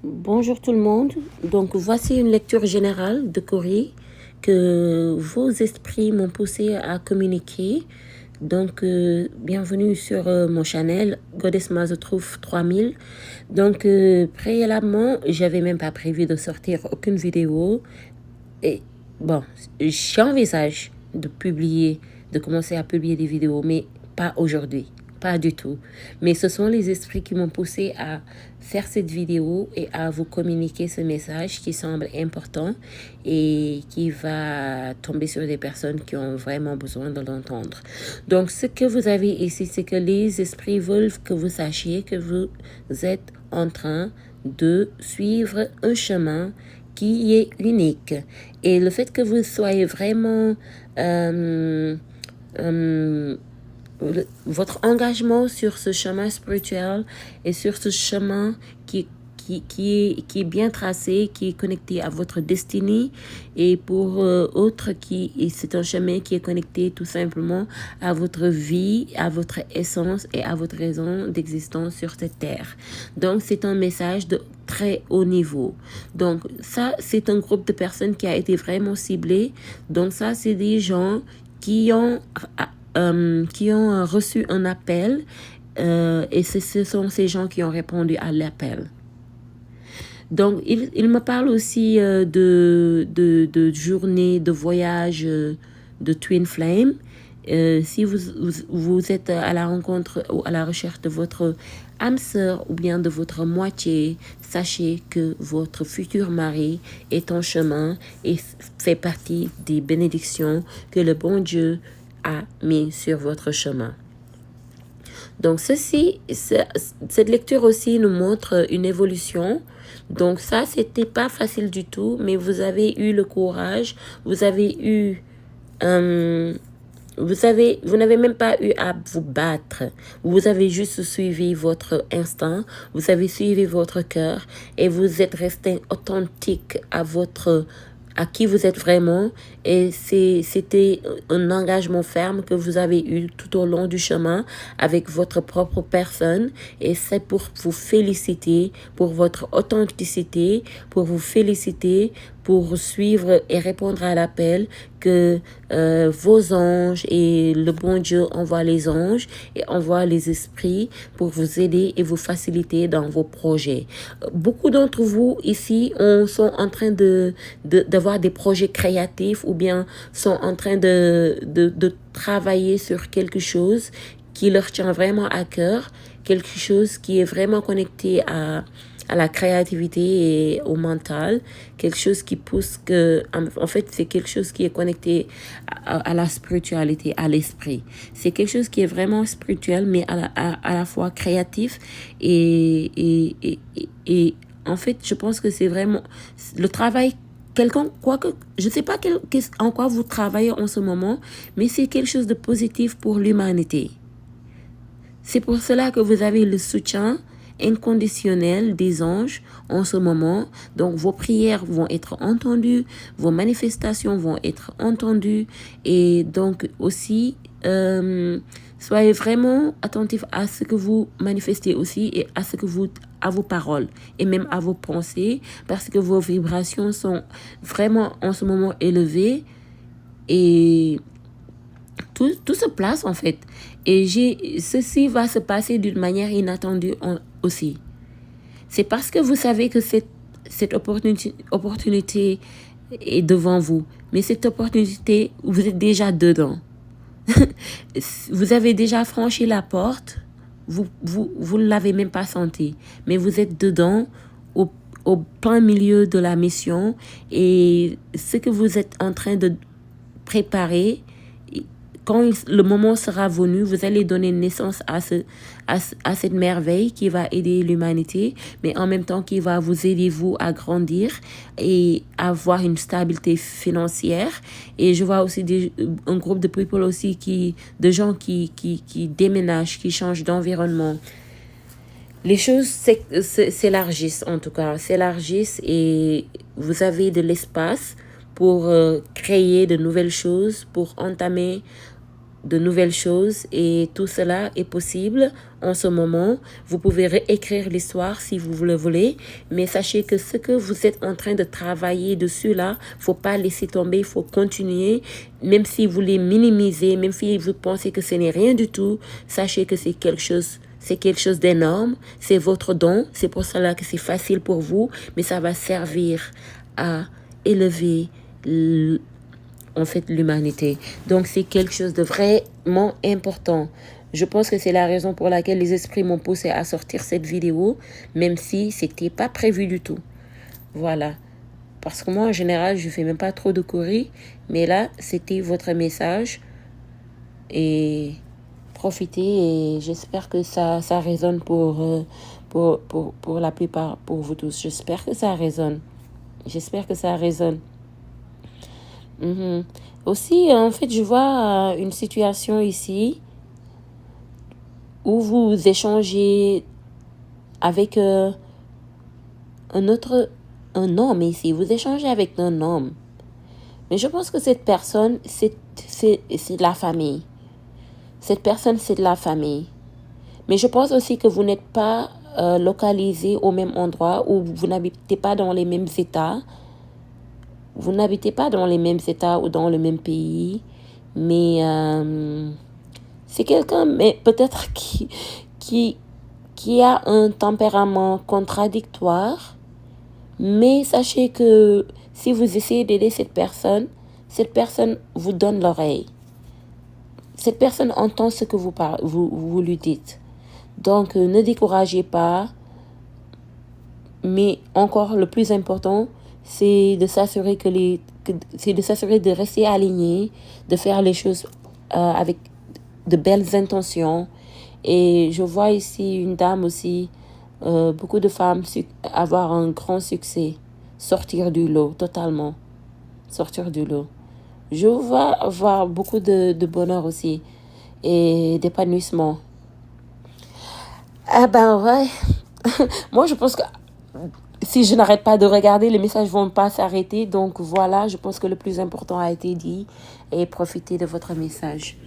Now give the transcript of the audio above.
Bonjour tout le monde. Donc voici une lecture générale de Corée que vos esprits m'ont poussé à communiquer. Donc bienvenue sur mon channel Goddess Mazotrouve 3000. Donc préalablement, j'avais même pas prévu de sortir aucune vidéo. Et bon, j'envisage de commencer à publier des vidéos, mais pas aujourd'hui, pas du tout. Mais ce sont les esprits qui m'ont poussé à faire cette vidéo et à vous communiquer ce message qui semble important et qui va tomber sur des personnes qui ont vraiment besoin de l'entendre. Donc, ce que vous avez ici, c'est que les esprits veulent que vous sachiez que vous êtes en train de suivre un chemin qui est unique. Et le fait que vous soyez vraiment... votre engagement sur ce chemin spirituel et sur ce chemin qui est bien tracé, qui est connecté à votre destinée, et pour autres, c'est un chemin qui est connecté tout simplement à votre vie, à votre essence et à votre raison d'existence sur cette terre. Donc, c'est un message de très haut niveau. Donc, ça, c'est un groupe de personnes qui a été vraiment ciblé. Donc, ça, c'est des gens qui ont reçu un appel et ce sont ces gens qui ont répondu à l'appel. Donc, il me parle aussi de journées, de voyages de Twin Flame. Si vous êtes à la rencontre ou à la recherche de votre âme sœur ou bien de votre moitié, sachez que votre futur mari est en chemin et fait partie des bénédictions que le bon Dieu a mis sur votre chemin. Donc cette lecture aussi nous montre une évolution. Donc ça, c'était pas facile du tout, mais vous avez eu le courage, vous avez vous n'avez même pas eu à vous battre. Vous avez juste suivi votre instinct, vous avez suivi votre cœur et vous êtes resté authentique à qui vous êtes vraiment, et c'était un engagement ferme que vous avez eu tout au long du chemin avec votre propre personne, et c'est pour vous féliciter pour votre authenticité, pour vous féliciter pour suivre et répondre à l'appel que vos anges et le bon Dieu envoient les anges et envoient les esprits pour vous aider et vous faciliter dans vos projets. Beaucoup d'entre vous ici sont en train d'avoir des projets créatifs ou bien sont en train de travailler sur quelque chose qui leur tient vraiment à cœur, quelque chose qui est vraiment connecté à la créativité et au mental, quelque chose qui pousse en fait, c'est quelque chose qui est connecté à la spiritualité, à l'esprit. C'est quelque chose qui est vraiment spirituel, mais à la fois créatif et en fait, je pense que c'est vraiment le travail je ne sais pas en quoi vous travaillez en ce moment, mais c'est quelque chose de positif pour l'humanité. C'est pour cela que vous avez le soutien inconditionnel des anges en ce moment. Donc, vos prières vont être entendues, vos manifestations vont être entendues. Et donc, aussi, soyez vraiment attentifs à ce que vous manifestez aussi et à vos paroles et même à vos pensées, parce que vos vibrations sont vraiment en ce moment élevées et tout se place en fait. Et ceci va se passer d'une manière inattendue aussi. C'est parce que vous savez que cette opportunité est devant vous. Mais cette opportunité, vous êtes déjà dedans. Vous avez déjà franchi la porte. Vous ne l'avez même pas senti. Mais vous êtes dedans au plein milieu de la mission. Et ce que vous êtes en train de préparer, quand le moment sera venu, vous allez donner naissance à cette merveille qui va aider l'humanité, mais en même temps qui va vous aider, vous, à grandir et avoir une stabilité financière. Et je vois aussi un groupe de people aussi, de gens qui déménagent, qui changent d'environnement. Les choses s'élargissent, en tout cas, s'élargissent, et vous avez de l'espace pour créer de nouvelles choses, pour entamer de nouvelles choses et tout cela est possible en ce moment. Vous pouvez réécrire l'histoire si vous le voulez, mais sachez que ce que vous êtes en train de travailler dessus là, faut pas laisser tomber, il faut continuer, même si vous les minimisez, même si vous pensez que ce n'est rien du tout, sachez que c'est quelque chose d'énorme, c'est votre don, c'est pour cela que c'est facile pour vous, mais ça va servir à élever en fait l'humanité. Donc c'est quelque chose de vraiment important. Je pense que c'est la raison pour laquelle les esprits m'ont poussé à sortir cette vidéo, même si c'était pas prévu du tout. Voilà. Parce que moi, en général, je fais même pas trop de courrier, mais là, c'était votre message. Et profitez, et j'espère que ça résonne pour la plupart, pour vous tous. J'espère que ça résonne. J'espère que ça résonne. Aussi, en fait, je vois une situation ici où vous échangez avec un homme ici. Vous échangez avec un homme. Mais je pense que cette personne, c'est de la famille. Cette personne, c'est de la famille. Mais je pense aussi que vous n'êtes pas localisé au même endroit, ou vous n'habitez pas dans les mêmes États. Vous n'habitez pas dans les mêmes États ou dans le même pays, mais c'est quelqu'un, mais peut-être qui a un tempérament contradictoire. Mais sachez que si vous essayez d'aider cette personne vous donne l'oreille. Cette personne entend ce que vous lui dites. Donc, ne découragez pas. Mais encore, le plus important, c'est de s'assurer de rester aligné, de faire les choses avec de belles intentions. Et je vois ici une dame aussi, beaucoup de femmes avoir un grand succès, sortir du lot totalement, sortir du lot. Je vois avoir beaucoup de bonheur aussi et d'épanouissement. Ah ben ouais, moi je pense que si je n'arrête pas de regarder, les messages vont pas s'arrêter. Donc voilà, je pense que le plus important a été dit, et profitez de votre message.